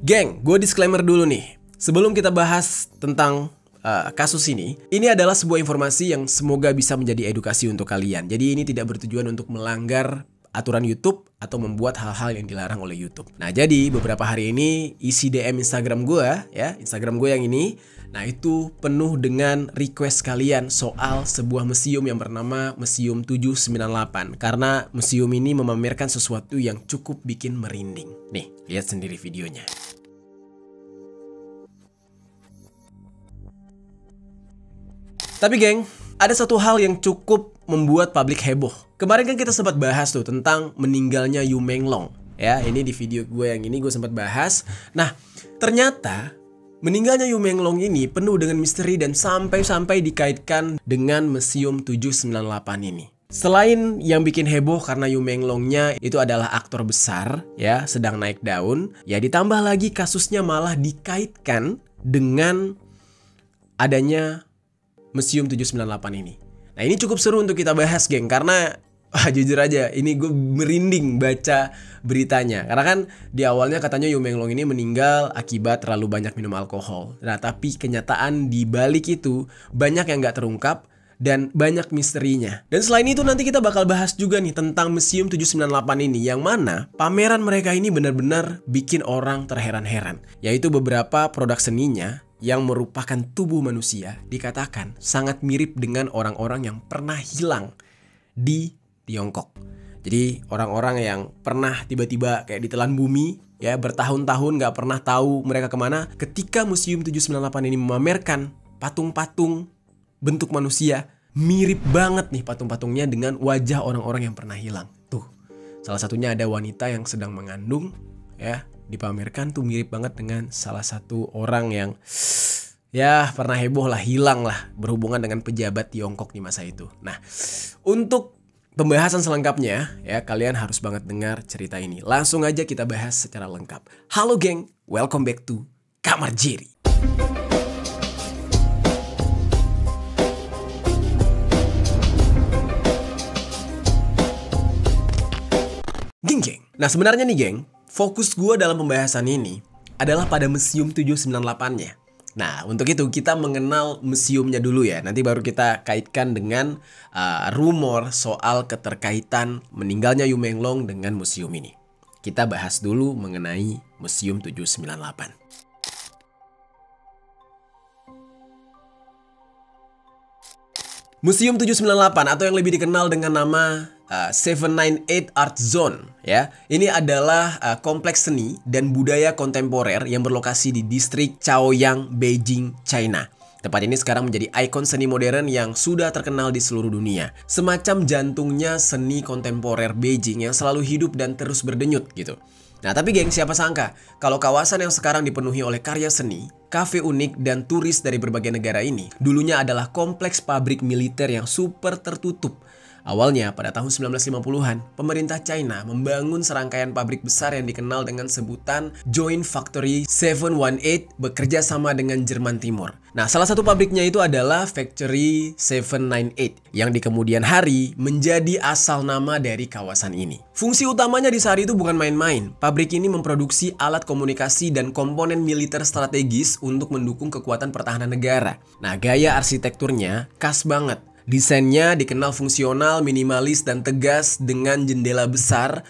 Geng, gue disclaimer dulu nih. Sebelum kita bahas tentang kasus ini adalah sebuah informasi yang semoga bisa menjadi edukasi untuk kalian. Jadi ini tidak bertujuan untuk melanggar aturan YouTube atau membuat hal-hal yang dilarang oleh YouTube. Nah, jadi beberapa hari ini isi DM Instagram gue, ya, Instagram gue yang ini, nah itu penuh dengan request kalian soal sebuah museum yang bernama Museum 798. Karena museum ini memamerkan sesuatu yang cukup bikin merinding. Nih, lihat sendiri videonya. Tapi geng, ada satu hal yang cukup membuat publik heboh. Kemarin kan kita sempat bahas tuh tentang meninggalnya Yu Menglong. Ya, ini di video gue yang ini gue sempat bahas. Nah, ternyata meninggalnya Yu Menglong ini penuh dengan misteri dan sampai-sampai dikaitkan dengan Museum 798 ini. Selain yang bikin heboh karena Yu Menglongnya itu adalah aktor besar, ya, sedang naik daun, ya ditambah lagi kasusnya malah dikaitkan dengan adanya Museum 798 ini. Nah, ini cukup seru untuk kita bahas, geng, karena jujur aja ini gue merinding baca beritanya. Karena kan di awalnya katanya Yu Menglong ini meninggal akibat terlalu banyak minum alkohol. Nah, tapi kenyataan di balik itu banyak yang gak terungkap dan banyak misterinya. Dan selain itu nanti kita bakal bahas juga nih tentang Museum 798 ini, yang mana pameran mereka ini benar-benar bikin orang terheran-heran. Yaitu beberapa produk seninya yang merupakan tubuh manusia dikatakan sangat mirip dengan orang-orang yang pernah hilang di Tiongkok. Jadi orang-orang yang pernah tiba-tiba kayak ditelan bumi, ya, bertahun-tahun gak pernah tahu mereka kemana. Ketika Museum 798 ini memamerkan patung-patung bentuk manusia, mirip banget nih patung-patungnya dengan wajah orang-orang yang pernah hilang. Tuh, salah satunya ada wanita yang sedang mengandung, ya, dipamerkan tuh mirip banget dengan salah satu orang yang ya pernah heboh lah, hilang lah, berhubungan dengan pejabat Tiongkok di masa itu. Nah, untuk pembahasan selengkapnya, ya, kalian harus banget dengar cerita ini. Langsung aja kita bahas secara lengkap. Halo geng, welcome back to Kamar Jerry. Geng. Nah, sebenarnya nih geng, fokus gue dalam pembahasan ini adalah pada Museum 798-nya. Nah, untuk itu kita mengenal museumnya dulu ya. Nanti baru kita kaitkan dengan rumor soal keterkaitan meninggalnya Yu Menglong dengan museum ini. Kita bahas dulu mengenai Museum 798. Museum 798 atau yang lebih dikenal dengan nama 798 Art Zone, ya. Ini adalah kompleks seni dan budaya kontemporer yang berlokasi di distrik Chaoyang, Beijing, China. Tempat ini sekarang menjadi ikon seni modern yang sudah terkenal di seluruh dunia. Semacam jantungnya seni kontemporer Beijing yang selalu hidup dan terus berdenyut gitu. Nah, tapi geng, siapa sangka kalau kawasan yang sekarang dipenuhi oleh karya seni, kafe unik, dan turis dari berbagai negara ini dulunya adalah kompleks pabrik militer yang super tertutup. Awalnya pada tahun 1950-an, pemerintah China membangun serangkaian pabrik besar yang dikenal dengan sebutan Joint Factory 718 bekerja sama dengan Jerman Timur. Nah, salah satu pabriknya itu adalah Factory 798 yang di kemudian hari menjadi asal nama dari kawasan ini. Fungsi utamanya di saat itu bukan main-main. Pabrik ini memproduksi alat komunikasi dan komponen militer strategis untuk mendukung kekuatan pertahanan negara. Nah, gaya arsitekturnya khas banget. Desainnya dikenal fungsional, minimalis, dan tegas dengan jendela besar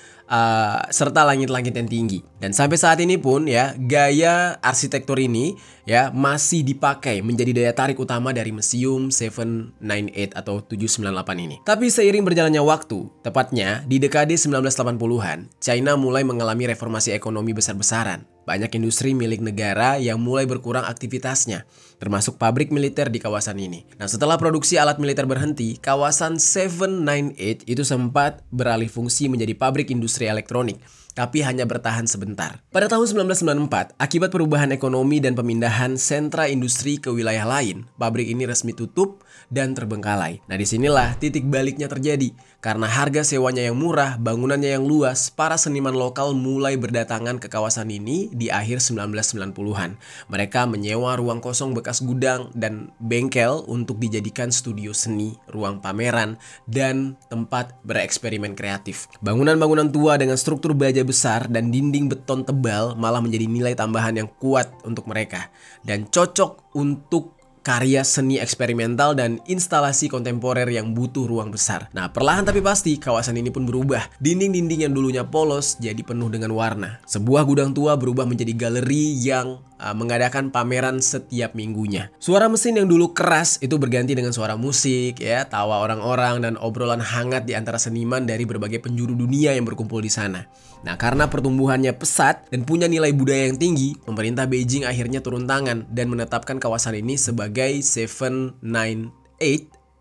serta langit-langit yang tinggi. Dan sampai saat ini pun ya, gaya arsitektur ini ya masih dipakai menjadi daya tarik utama dari Museum 798 atau 798 ini. Tapi seiring berjalannya waktu, tepatnya di dekade 1980-an, China mulai mengalami reformasi ekonomi besar-besaran. Banyak industri milik negara yang mulai berkurang aktivitasnya, termasuk pabrik militer di kawasan ini. Nah, setelah produksi alat militer berhenti, kawasan 798 itu sempat beralih fungsi menjadi pabrik industri elektronik, tapi hanya bertahan sebentar. Pada tahun 1994, akibat perubahan ekonomi dan pemindahan sentra industri ke wilayah lain, pabrik ini resmi tutup dan terbengkalai. Nah, disinilah titik baliknya terjadi. Karena harga sewanya yang murah, bangunannya yang luas, para seniman lokal mulai berdatangan ke kawasan ini di akhir 1990-an. Mereka menyewa ruang kosong bekas gudang dan bengkel untuk dijadikan studio seni, ruang pameran, dan tempat bereksperimen kreatif. Bangunan-bangunan tua dengan struktur baja meja besar dan dinding beton tebal malah menjadi nilai tambahan yang kuat untuk mereka dan cocok untuk karya seni eksperimental dan instalasi kontemporer yang butuh ruang besar. Nah, perlahan tapi pasti kawasan ini pun berubah. Dinding-dinding yang dulunya polos jadi penuh dengan warna. Sebuah gudang tua berubah menjadi galeri yang mengadakan pameran setiap minggunya. Suara mesin yang dulu keras itu berganti dengan suara musik, ya, tawa orang-orang dan obrolan hangat di antara seniman dari berbagai penjuru dunia yang berkumpul di sana. Nah, karena pertumbuhannya pesat dan punya nilai budaya yang tinggi, pemerintah Beijing akhirnya turun tangan dan menetapkan kawasan ini sebagai 798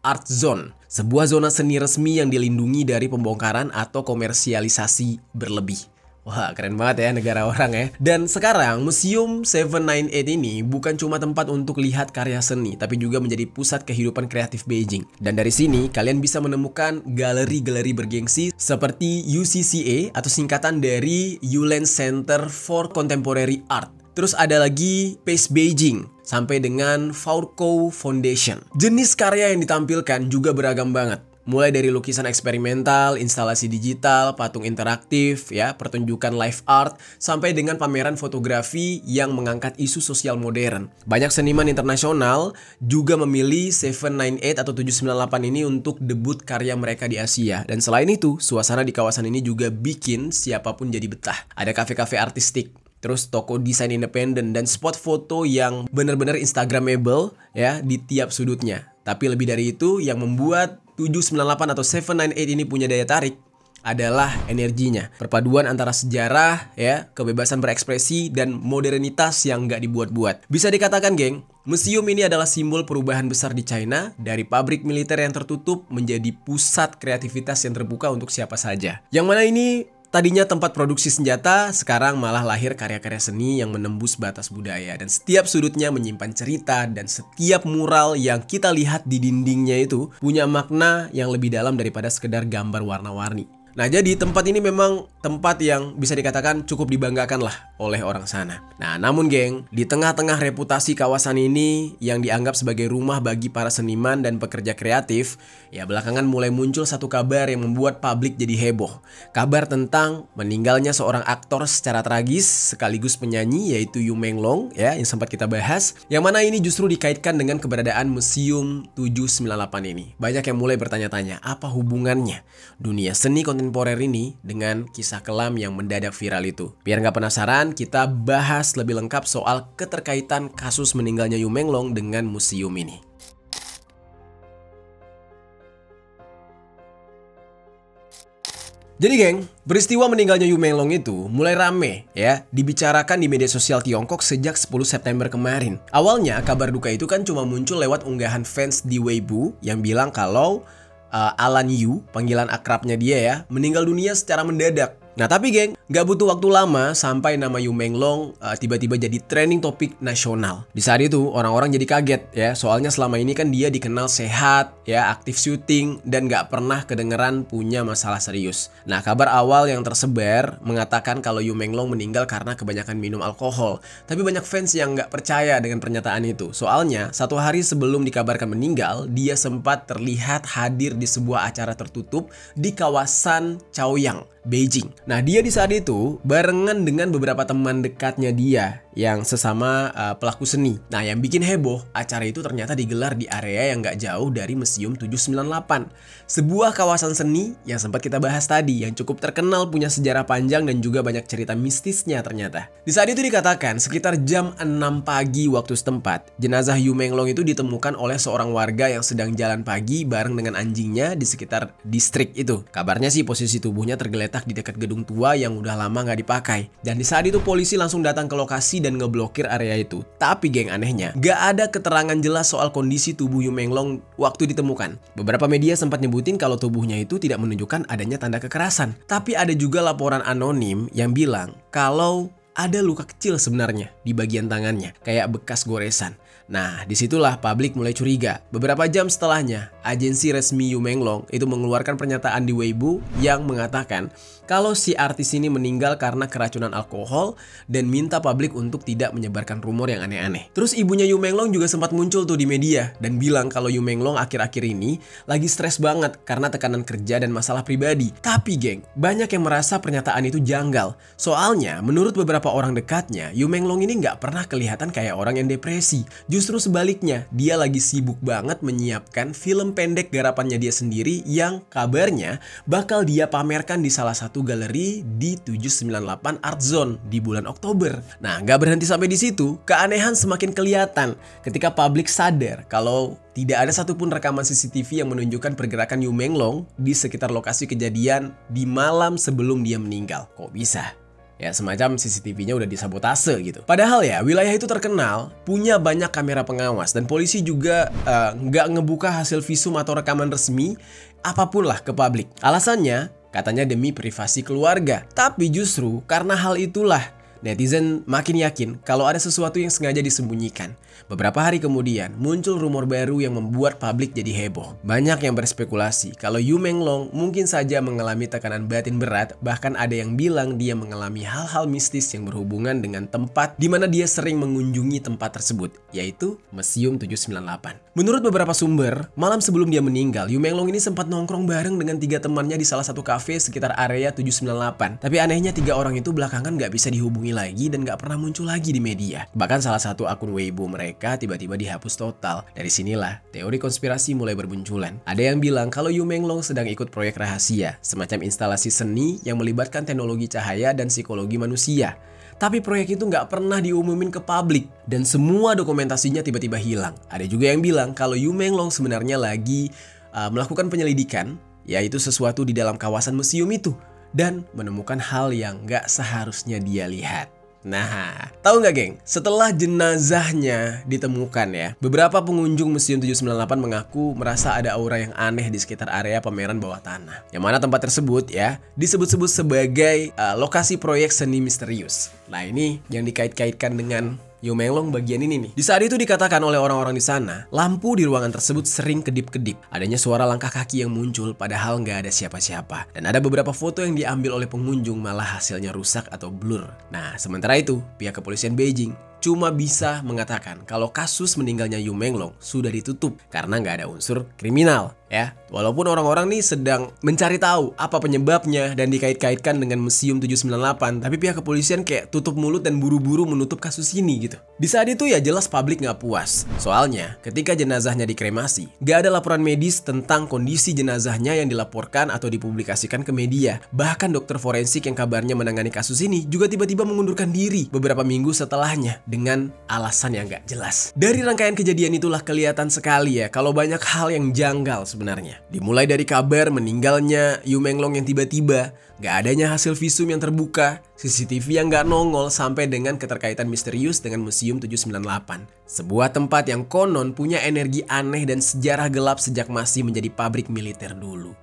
Art Zone, sebuah zona seni resmi yang dilindungi dari pembongkaran atau komersialisasi berlebih. Wah, keren banget ya negara orang ya. Dan sekarang Museum 798 ini bukan cuma tempat untuk lihat karya seni, tapi juga menjadi pusat kehidupan kreatif Beijing. Dan dari sini kalian bisa menemukan galeri-galeri bergengsi seperti UCCA atau singkatan dari Yulen Center for Contemporary Art. Terus ada lagi Pace Beijing sampai dengan Fauco Foundation. Jenis karya yang ditampilkan juga beragam banget. Mulai dari lukisan eksperimental, instalasi digital, patung interaktif, ya, pertunjukan live art, sampai dengan pameran fotografi yang mengangkat isu sosial modern. Banyak seniman internasional juga memilih 798 atau 798 ini untuk debut karya mereka di Asia. Dan selain itu, suasana di kawasan ini juga bikin siapapun jadi betah. Ada kafe-kafe artistik, terus toko desain independen dan spot foto yang benar-benar instagramable ya di tiap sudutnya. Tapi lebih dari itu, yang membuat 798 atau 798 ini punya daya tarik adalah energinya. Perpaduan antara sejarah, ya, kebebasan berekspresi dan modernitas yang nggak dibuat-buat. Bisa dikatakan, geng, museum ini adalah simbol perubahan besar di China, dari pabrik militer yang tertutup menjadi pusat kreativitas yang terbuka untuk siapa saja. Yang mana ini tadinya tempat produksi senjata, sekarang malah lahir karya-karya seni yang menembus batas budaya. Dan setiap sudutnya menyimpan cerita, dan setiap mural yang kita lihat di dindingnya itu punya makna yang lebih dalam daripada sekedar gambar warna-warni. Nah, jadi tempat ini memang tempat yang bisa dikatakan cukup dibanggakan lah oleh orang sana. Nah, namun geng, di tengah-tengah reputasi kawasan ini yang dianggap sebagai rumah bagi para seniman dan pekerja kreatif, ya belakangan mulai muncul satu kabar yang membuat publik jadi heboh. Kabar tentang meninggalnya seorang aktor secara tragis sekaligus penyanyi, yaitu Yu Menglong, ya, yang sempat kita bahas. Yang mana ini justru dikaitkan dengan keberadaan Museum 798 ini. Banyak yang mulai bertanya-tanya, apa hubungannya dunia seni kontemporer ini dengan kisah kelam yang mendadak viral itu. Biar nggak penasaran, kita bahas lebih lengkap soal keterkaitan kasus meninggalnya Yu Menglong dengan museum ini. Jadi geng, peristiwa meninggalnya Yu Menglong itu mulai rame ya dibicarakan di media sosial Tiongkok sejak 10 September kemarin. Awalnya kabar duka itu kan cuma muncul lewat unggahan fans di Weibo yang bilang kalau Alan Yu, panggilan akrabnya dia ya, meninggal dunia secara mendadak. Nah tapi geng, nggak butuh waktu lama sampai nama Yu Menglong tiba-tiba jadi trending topik nasional. Di saat itu orang-orang jadi kaget ya, soalnya selama ini kan dia dikenal sehat ya, aktif syuting dan nggak pernah kedengeran punya masalah serius. Nah kabar awal yang tersebar mengatakan kalau Yu Menglong meninggal karena kebanyakan minum alkohol. Tapi banyak fans yang nggak percaya dengan pernyataan itu. Soalnya 1 hari sebelum dikabarkan meninggal, dia sempat terlihat hadir di sebuah acara tertutup di kawasan Chaoyang, Beijing. Nah dia di saat itu barengan dengan beberapa teman dekatnya dia yang sesama pelaku seni. Nah yang bikin heboh, acara itu ternyata digelar di area yang gak jauh dari Museum 798. Sebuah kawasan seni yang sempat kita bahas tadi, yang cukup terkenal punya sejarah panjang dan juga banyak cerita mistisnya ternyata. Di saat itu dikatakan sekitar jam 6 pagi waktu setempat, jenazah Yu Menglong itu ditemukan oleh seorang warga yang sedang jalan pagi bareng dengan anjingnya di sekitar distrik itu. Kabarnya sih posisi tubuhnya tergeletak di dekat gedung tua yang udah lama gak dipakai. Dan di saat itu polisi langsung datang ke lokasi dan ngeblokir area itu. Tapi geng, anehnya gak ada keterangan jelas soal kondisi tubuh Yu Menglong waktu ditemukan. Beberapa media sempat nyebutin kalau tubuhnya itu tidak menunjukkan adanya tanda kekerasan. Tapi ada juga laporan anonim yang bilang kalau ada luka kecil sebenarnya. di bagian tangannya, kayak bekas goresan. Nah, disitulah publik mulai curiga. Beberapa jam setelahnya, agensi resmi Yu Menglong itu mengeluarkan pernyataan di Weibo yang mengatakan kalau si artis ini meninggal karena keracunan alkohol dan minta publik untuk tidak menyebarkan rumor yang aneh-aneh. Terus ibunya Yu Menglong juga sempat muncul tuh di media dan bilang kalau Yu Menglong akhir-akhir ini lagi stres banget karena tekanan kerja dan masalah pribadi. Tapi geng, banyak yang merasa pernyataan itu janggal. Soalnya, menurut beberapa orang dekatnya, Yu Menglong ini nggak pernah kelihatan kayak orang yang depresi. Justru sebaliknya, dia lagi sibuk banget menyiapkan film pendek garapannya dia sendiri yang kabarnya bakal dia pamerkan di salah satu galeri di 798 Art Zone di bulan Oktober. Nah, nggak berhenti sampai di situ, keanehan semakin kelihatan ketika publik sadar kalau tidak ada satupun rekaman CCTV yang menunjukkan pergerakan Yu Menglong di sekitar lokasi kejadian di malam sebelum dia meninggal. Kok bisa? Ya semacam CCTV-nya udah disabotase gitu. Padahal ya wilayah itu terkenal punya banyak kamera pengawas dan polisi juga nggak ngebuka hasil visum atau rekaman resmi apapun lah ke publik. Alasannya katanya demi privasi keluarga. Tapi justru karena hal itulah netizen makin yakin kalau ada sesuatu yang sengaja disembunyikan. Beberapa hari kemudian muncul rumor baru yang membuat publik jadi heboh. Banyak yang berspekulasi kalau Yu Menglong mungkin saja mengalami tekanan batin berat, bahkan ada yang bilang dia mengalami hal-hal mistis yang berhubungan dengan tempat di mana dia sering mengunjungi tempat tersebut, yaitu Museum 798. Menurut beberapa sumber, malam sebelum dia meninggal, Yu Menglong ini sempat nongkrong bareng dengan 3 temannya di salah satu kafe sekitar area 798. Tapi anehnya 3 orang itu belakangan nggak bisa dihubungi lagi dan nggak pernah muncul lagi di media. Bahkan salah satu akun Weibo mereka tiba-tiba dihapus total. Dari sinilah teori konspirasi mulai bermunculan. Ada yang bilang kalau Yu Menglong sedang ikut proyek rahasia, semacam instalasi seni yang melibatkan teknologi cahaya dan psikologi manusia. Tapi proyek itu nggak pernah diumumin ke publik dan semua dokumentasinya tiba-tiba hilang. Ada juga yang bilang kalau Yu Menglong sebenarnya lagi melakukan penyelidikan, yaitu sesuatu di dalam kawasan museum itu, dan menemukan hal yang nggak seharusnya dia lihat. Nah, tahu nggak geng? Setelah jenazahnya ditemukan ya, beberapa pengunjung Museum 798 mengaku merasa ada aura yang aneh di sekitar area pameran bawah tanah. Yang mana tempat tersebut ya disebut-sebut sebagai lokasi proyek seni misterius. Nah ini yang dikait-kaitkan dengan Yu Menglong bagian ini nih. Di saat itu dikatakan oleh orang-orang di sana, lampu di ruangan tersebut sering kedip-kedip. Adanya suara langkah kaki yang muncul padahal nggak ada siapa-siapa. Dan ada beberapa foto yang diambil oleh pengunjung malah hasilnya rusak atau blur. Nah, sementara itu, pihak kepolisian Beijing cuma bisa mengatakan kalau kasus meninggalnya Yu Menglong sudah ditutup karena nggak ada unsur kriminal ya. Walaupun orang-orang nih sedang mencari tahu apa penyebabnya dan dikait-kaitkan dengan Museum 798, tapi pihak kepolisian kayak tutup mulut dan buru-buru menutup kasus ini gitu. Di saat itu ya jelas publik nggak puas. Soalnya ketika jenazahnya dikremasi, nggak ada laporan medis tentang kondisi jenazahnya yang dilaporkan atau dipublikasikan ke media. Bahkan dokter forensik yang kabarnya menangani kasus ini juga tiba-tiba mengundurkan diri beberapa minggu setelahnya dengan alasan yang gak jelas. Dari rangkaian kejadian itulah kelihatan sekali ya kalau banyak hal yang janggal sebenarnya. Dimulai dari kabar meninggalnya Yu Menglong yang tiba-tiba, gak adanya hasil visum yang terbuka, CCTV yang gak nongol, sampai dengan keterkaitan misterius dengan Museum 798. Sebuah tempat yang konon punya energi aneh dan sejarah gelap sejak masih menjadi pabrik militer dulu.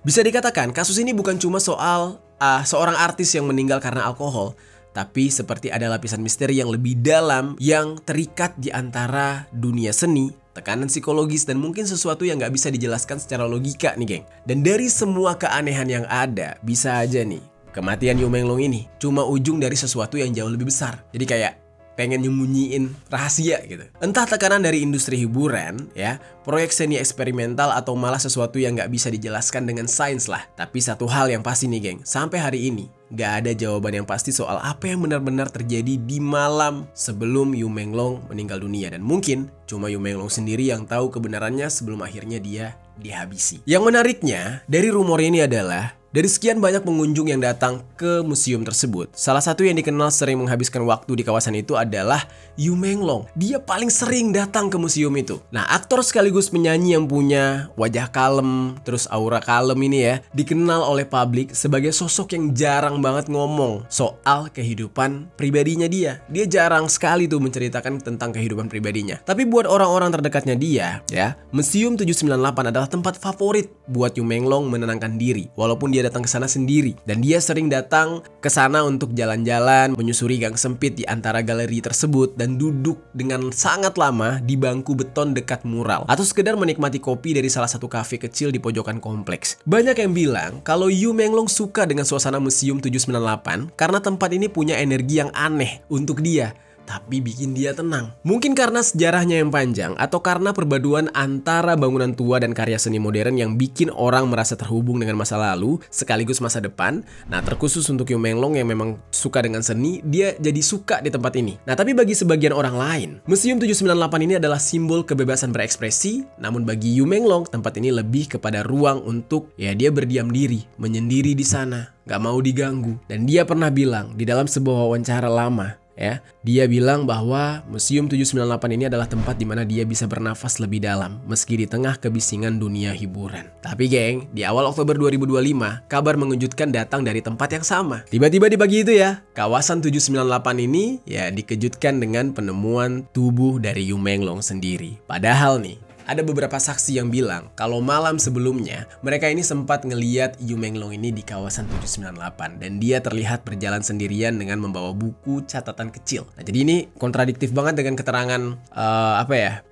Bisa dikatakan kasus ini bukan cuma soal seorang artis yang meninggal karena alkohol, tapi seperti ada lapisan misteri yang lebih dalam yang terikat di antara dunia seni, tekanan psikologis, dan mungkin sesuatu yang nggak bisa dijelaskan secara logika nih geng. Dan dari semua keanehan yang ada, bisa aja nih kematian Yu Menglong ini cuma ujung dari sesuatu yang jauh lebih besar. Jadi kayak pengen nyembunyiin rahasia gitu. Entah tekanan dari industri hiburan ya, proyek seni eksperimental, atau malah sesuatu yang nggak bisa dijelaskan dengan sains lah. Tapi satu hal yang pasti nih geng, sampai hari ini nggak ada jawaban yang pasti soal apa yang benar-benar terjadi di malam sebelum Yu Menglong meninggal dunia. Dan mungkin cuma Yu Menglong sendiri yang tahu kebenarannya sebelum akhirnya dia dihabisi. Yang menariknya dari rumor ini adalah dari sekian banyak pengunjung yang datang ke museum tersebut, salah satu yang dikenal sering menghabiskan waktu di kawasan itu adalah Yu Menglong. Dia paling sering datang ke museum itu. Nah, aktor sekaligus penyanyi yang punya wajah kalem, terus aura kalem ini ya, dikenal oleh publik sebagai sosok yang jarang banget ngomong soal kehidupan pribadinya dia. Dia jarang sekali tuh menceritakan tentang kehidupan pribadinya. Tapi buat orang-orang terdekatnya dia, ya, Museum 798 adalah tempat favorit buat Yu Menglong menenangkan diri. Walaupun dia datang ke sana sendiri. Dan dia sering datang ke sana untuk jalan-jalan, menyusuri gang sempit di antara galeri tersebut dan duduk dengan sangat lama di bangku beton dekat mural, atau sekedar menikmati kopi dari salah satu kafe kecil di pojokan kompleks. Banyak yang bilang kalau Yu Menglong suka dengan suasana Museum 798 karena tempat ini punya energi yang aneh untuk dia, tapi bikin dia tenang. Mungkin karena sejarahnya yang panjang, atau karena perpaduan antara bangunan tua dan karya seni modern yang bikin orang merasa terhubung dengan masa lalu sekaligus masa depan. Nah, terkhusus untuk Yu Menglong yang memang suka dengan seni, dia jadi suka di tempat ini. Nah, tapi bagi sebagian orang lain, Museum 798 ini adalah simbol kebebasan berekspresi. Namun bagi Yu Menglong, tempat ini lebih kepada ruang untuk dia berdiam diri, menyendiri di sana, gak mau diganggu. Dan dia pernah bilang di dalam sebuah wawancara lama, dia bilang bahwa Museum 798 ini adalah tempat di mana dia bisa bernafas lebih dalam meski di tengah kebisingan dunia hiburan. Tapi geng, di awal Oktober 2025, kabar mengejutkan datang dari tempat yang sama. Tiba-tiba di pagi itu kawasan 798 ini dikejutkan dengan penemuan tubuh dari Yu Menglong sendiri. Padahal nih, ada beberapa saksi yang bilang kalau malam sebelumnya mereka ini sempat ngeliat Yu Menglong ini di kawasan 798 dan dia terlihat berjalan sendirian dengan membawa buku catatan kecil. Nah, jadi ini kontradiktif banget dengan keterangan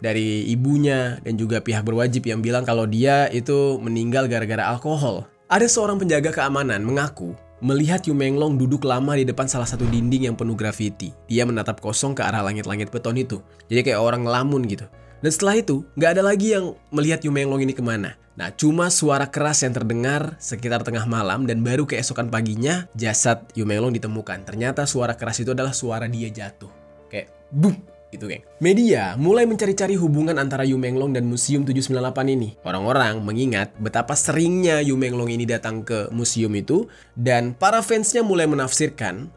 dari ibunya dan juga pihak berwajib yang bilang kalau dia itu meninggal gara-gara alkohol. Ada seorang penjaga keamanan mengaku melihat Yu Menglong duduk lama di depan salah satu dinding yang penuh grafiti. Dia menatap kosong ke arah langit-langit beton itu. Jadi kayak orang ngelamun gitu. Dan setelah itu, nggak ada lagi yang melihat Yu Menglong ini kemana. Nah, cuma suara keras yang terdengar sekitar tengah malam dan baru keesokan paginya jasad Yu Menglong ditemukan. Ternyata suara keras itu adalah suara dia jatuh. Kayak boom gitu, geng. Media mulai mencari-cari hubungan antara Yu Menglong dan Museum 798 ini. Orang-orang mengingat betapa seringnya Yu Menglong ini datang ke museum itu, dan para fansnya mulai menafsirkan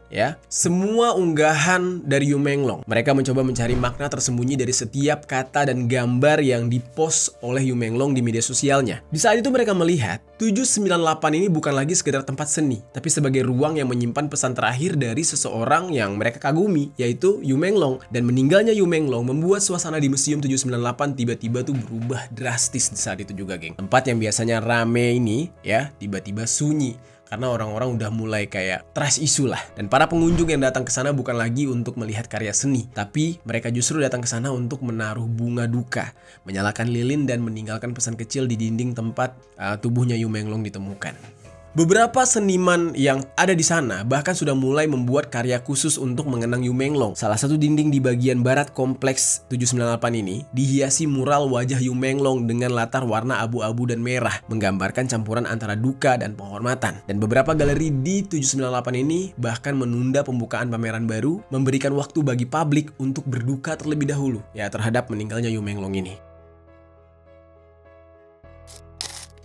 semua unggahan dari Yu Menglong. Mereka mencoba mencari makna tersembunyi dari setiap kata dan gambar yang dipost oleh Yu Menglong di media sosialnya. Di saat itu mereka melihat 798 ini bukan lagi sekedar tempat seni, tapi sebagai ruang yang menyimpan pesan terakhir dari seseorang yang mereka kagumi, yaitu Yu Menglong. Dan meninggalnya Yu Menglong membuat suasana di Museum 798 tiba-tiba tuh berubah drastis di saat itu juga, geng. Tempat yang biasanya rame ini tiba-tiba sunyi karena orang-orang udah mulai kayak trust issue lah. Dan para pengunjung yang datang ke sana bukan lagi untuk melihat karya seni, tapi mereka justru datang ke sana untuk menaruh bunga duka, menyalakan lilin dan meninggalkan pesan kecil di dinding tempat tubuhnya Yu Menglong ditemukan. Beberapa seniman yang ada di sana bahkan sudah mulai membuat karya khusus untuk mengenang Yu Menglong. Salah satu dinding di bagian barat kompleks 798 ini dihiasi mural wajah Yu Menglong dengan latar warna abu-abu dan merah, menggambarkan campuran antara duka dan penghormatan. Dan beberapa galeri di 798 ini bahkan menunda pembukaan pameran baru, memberikan waktu bagi publik untuk berduka terlebih dahulu terhadap meninggalnya Yu Menglong ini.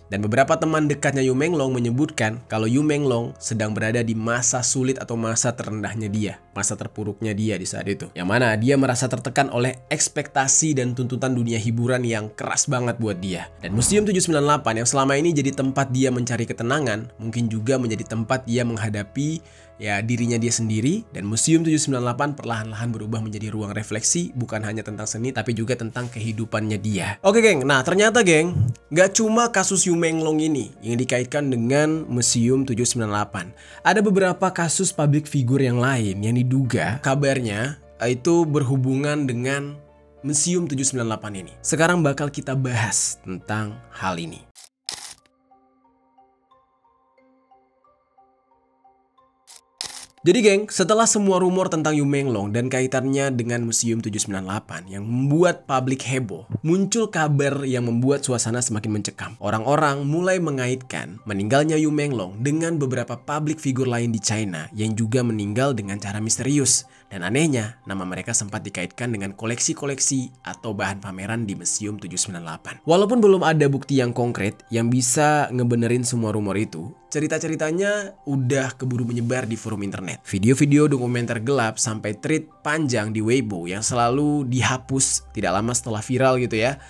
Dan beberapa teman dekatnya Yu Menglong menyebutkan kalau Yu Menglong sedang berada di masa sulit atau masa terendahnya dia, masa terpuruknya dia di saat itu. Yang mana dia merasa tertekan oleh ekspektasi dan tuntutan dunia hiburan yang keras banget buat dia. Dan Museum 798 yang selama ini jadi tempat dia mencari ketenangan, mungkin juga menjadi tempat dia menghadapi dirinya dia sendiri. Dan Museum 798 perlahan-lahan berubah menjadi ruang refleksi, bukan hanya tentang seni tapi juga tentang kehidupannya dia. Oke, geng, nah ternyata geng, gak cuma kasus Yu Menglong ini yang dikaitkan dengan Museum 798. Ada beberapa kasus public figure yang lain yang diduga kabarnya itu berhubungan dengan Museum 798 ini. Sekarang bakal kita bahas tentang hal ini. Jadi geng, setelah semua rumor tentang Yu Menglong dan kaitannya dengan Museum 798 yang membuat publik heboh, muncul kabar yang membuat suasana semakin mencekam. Orang-orang mulai mengaitkan meninggalnya Yu Menglong dengan beberapa public figure lain di China yang juga meninggal dengan cara misterius. Dan anehnya, nama mereka sempat dikaitkan dengan koleksi-koleksi atau bahan pameran di Museum 798. Walaupun belum ada bukti yang konkret yang bisa ngebenerin semua rumor itu, cerita-ceritanya udah keburu menyebar di forum internet. Video-video dokumenter gelap sampai tweet panjang di Weibo yang selalu dihapus tidak lama setelah viral gitu ya.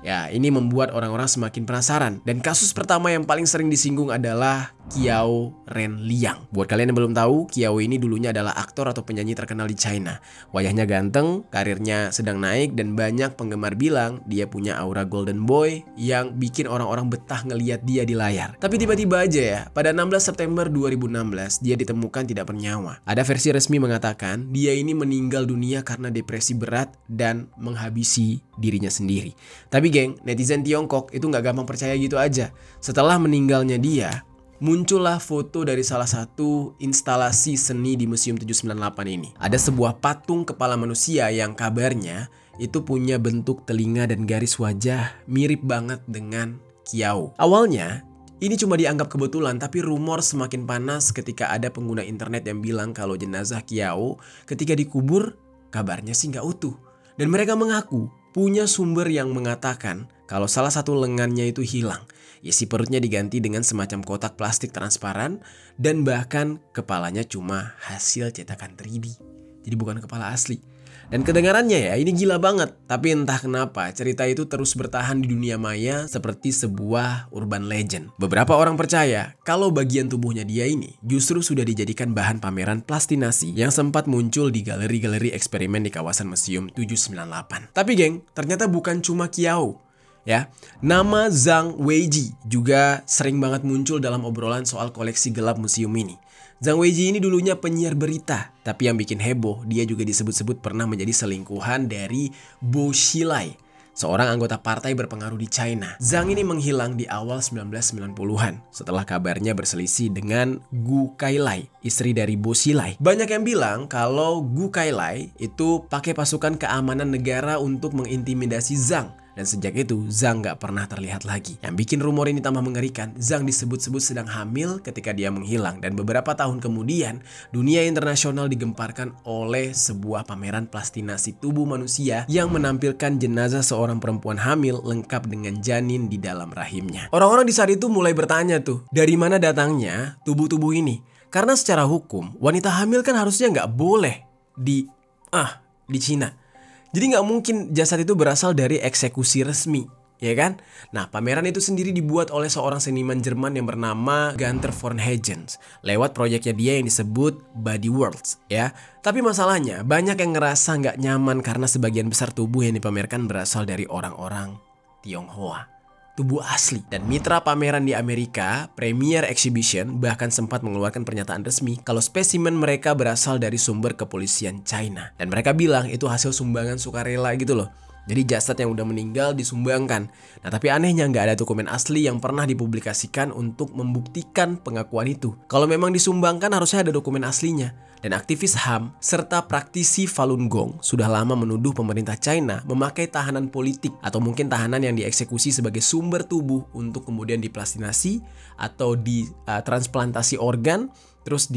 Ya, ini membuat orang-orang semakin penasaran. Dan kasus pertama yang paling sering disinggung adalah Qiao Renliang. Buat kalian yang belum tahu, Qiao ini dulunya adalah aktor atau penyanyi terkenal di China. Wajahnya ganteng, karirnya sedang naik, dan banyak penggemar bilang dia punya aura golden boy yang bikin orang-orang betah ngeliat dia di layar. Tapi tiba-tiba aja ya, pada 16 September 2016 dia ditemukan tidak bernyawa. Ada versi resmi mengatakan dia ini meninggal dunia karena depresi berat dan menghabisi dirinya sendiri. Tapi geng, netizen Tiongkok itu nggak gampang percaya gitu aja. Setelah meninggalnya dia, muncullah foto dari salah satu instalasi seni di Museum 798 ini. Ada sebuah patung kepala manusia yang kabarnya itu punya bentuk telinga dan garis wajah mirip banget dengan Qiao. Awalnya ini cuma dianggap kebetulan, tapi rumor semakin panas ketika ada pengguna internet yang bilang kalau jenazah Qiao ketika dikubur kabarnya sih nggak utuh. Dan mereka mengaku punya sumber yang mengatakan kalau salah satu lengannya itu hilang. Isi perutnya diganti dengan semacam kotak plastik transparan dan bahkan kepalanya cuma hasil cetakan 3D. Jadi bukan kepala asli. Dan kedengarannya ya ini gila banget. Tapi entah kenapa cerita itu terus bertahan di dunia maya seperti sebuah urban legend. Beberapa orang percaya kalau bagian tubuhnya dia ini justru sudah dijadikan bahan pameran plastinasi yang sempat muncul di galeri-galeri eksperimen di kawasan Museum 798. Tapi geng, ternyata bukan cuma Qiao. Ya, nama Zhang Weiji juga sering banget muncul dalam obrolan soal koleksi gelap museum ini. Zhang Weiji ini dulunya penyiar berita, tapi yang bikin heboh dia juga disebut-sebut pernah menjadi selingkuhan dari Bo Xilai, seorang anggota partai berpengaruh di China. Zhang ini menghilang di awal 1990-an setelah kabarnya berselisih dengan Gu Kailai, istri dari Bo Xilai. Banyak yang bilang kalau Gu Kailai itu pakai pasukan keamanan negara untuk mengintimidasi Zhang. Dan sejak itu Zhang gak pernah terlihat lagi. Yang bikin rumor ini tambah mengerikan, Zhang disebut-sebut sedang hamil ketika dia menghilang. Dan beberapa tahun kemudian dunia internasional digemparkan oleh sebuah pameran plastinasi tubuh manusia yang menampilkan jenazah seorang perempuan hamil lengkap dengan janin di dalam rahimnya. Orang-orang di saat itu mulai bertanya tuh, dari mana datangnya tubuh-tubuh ini? Karena secara hukum wanita hamil kan harusnya gak boleh di Cina. Jadi nggak mungkin jasad itu berasal dari eksekusi resmi, ya kan? Nah, pameran itu sendiri dibuat oleh seorang seniman Jerman yang bernama Gunther von Hagens lewat proyeknya dia yang disebut Body Worlds, ya. Tapi masalahnya banyak yang ngerasa nggak nyaman karena sebagian besar tubuh yang dipamerkan berasal dari orang-orang Tionghoa. Tubuh asli. Dan mitra pameran di Amerika, Premier Exhibition, bahkan sempat mengeluarkan pernyataan resmi kalau spesimen mereka berasal dari sumber kepolisian China. Dan mereka bilang itu hasil sumbangan sukarela gitu loh. Jadi jasad yang udah meninggal disumbangkan. Nah tapi anehnya nggak ada dokumen asli yang pernah dipublikasikan untuk membuktikan pengakuan itu. Kalau memang disumbangkan harusnya ada dokumen aslinya. Dan aktivis HAM serta praktisi Falun Gong sudah lama menuduh pemerintah China memakai tahanan politik atau mungkin tahanan yang dieksekusi sebagai sumber tubuh untuk kemudian diplastinasi atau ditransplantasi organ terus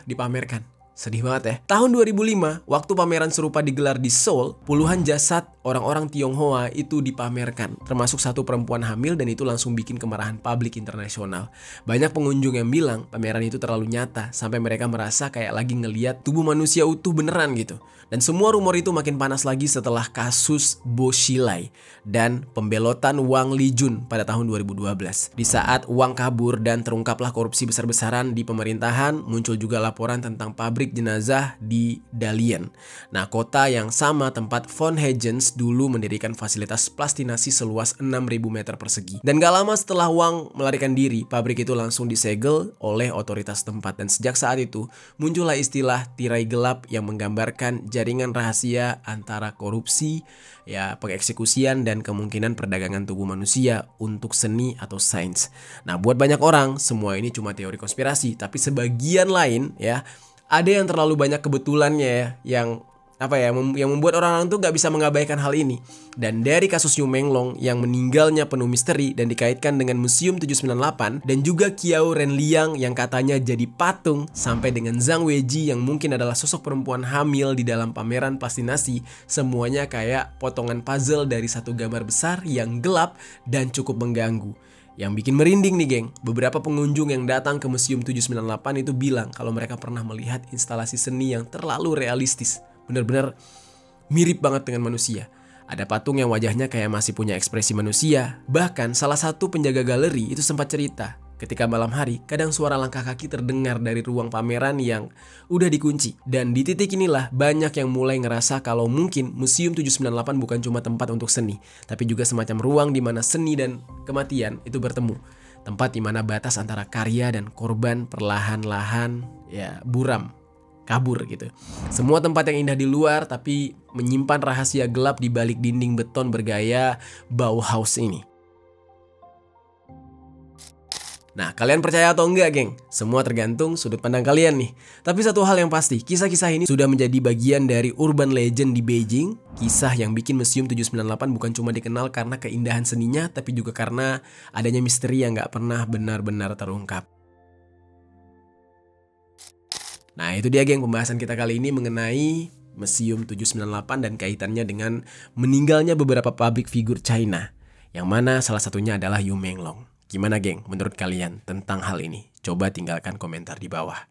dipamerkan. Sedih banget ya. Tahun 2005, waktu pameran serupa digelar di Seoul, puluhan jasad orang-orang Tionghoa itu dipamerkan, termasuk satu perempuan hamil, dan itu langsung bikin kemarahan publik internasional. Banyak pengunjung yang bilang pameran itu terlalu nyata, sampai mereka merasa kayak lagi ngeliat tubuh manusia utuh beneran gitu. Dan semua rumor itu makin panas lagi setelah kasus Bo Xilai dan pembelotan Wang Lijun pada tahun 2012. Di saat Wang kabur dan terungkaplah korupsi besar-besaran di pemerintahan, muncul juga laporan tentang pabrik jenazah di Dalian. Nah, kota yang sama tempat von Hagens dulu mendirikan fasilitas plastinasi seluas 6.000 meter persegi. Dan gak lama setelah Wang melarikan diri, pabrik itu langsung disegel oleh otoritas tempat. Dan sejak saat itu, muncullah istilah tirai gelap yang menggambarkan jaringan rahasia antara korupsi, ya pengeksekusian, dan kemungkinan perdagangan tubuh manusia untuk seni atau sains. Nah, buat banyak orang, semua ini cuma teori konspirasi. Tapi sebagian lain ya, ada yang terlalu banyak kebetulannya ya, yang membuat orang-orang tuh gak bisa mengabaikan hal ini. Dan dari kasus Yu Menglong yang meninggalnya penuh misteri dan dikaitkan dengan Museum 798, dan juga Qiao Renliang yang katanya jadi patung, sampai dengan Zhang Weiji yang mungkin adalah sosok perempuan hamil di dalam pameran plastinasi, semuanya kayak potongan puzzle dari satu gambar besar yang gelap dan cukup mengganggu. Yang bikin merinding nih geng, beberapa pengunjung yang datang ke Museum 798 itu bilang kalau mereka pernah melihat instalasi seni yang terlalu realistis. Bener-bener mirip banget dengan manusia. Ada patung yang wajahnya kayak masih punya ekspresi manusia. Bahkan salah satu penjaga galeri itu sempat cerita Ketika malam hari, kadang suara langkah kaki terdengar dari ruang pameran yang udah dikunci. Dan di titik inilah banyak yang mulai ngerasa kalau mungkin Museum 798 bukan cuma tempat untuk seni, tapi juga semacam ruang di mana seni dan kematian itu bertemu. Tempat di mana batas antara karya dan korban perlahan-lahan buram, kabur gitu. Semua tempat yang indah di luar tapi menyimpan rahasia gelap di balik dinding beton bergaya Bauhaus ini. Nah, kalian percaya atau enggak, geng? Semua tergantung sudut pandang kalian nih. Tapi satu hal yang pasti, kisah-kisah ini sudah menjadi bagian dari urban legend di Beijing. Kisah yang bikin Museum 798 bukan cuma dikenal karena keindahan seninya, tapi juga karena adanya misteri yang gak pernah benar-benar terungkap. Nah, itu dia, geng, pembahasan kita kali ini mengenai Museum 798 dan kaitannya dengan meninggalnya beberapa public figure China, yang mana salah satunya adalah Yu Menglong. Gimana, geng, menurut kalian tentang hal ini? Coba tinggalkan komentar di bawah.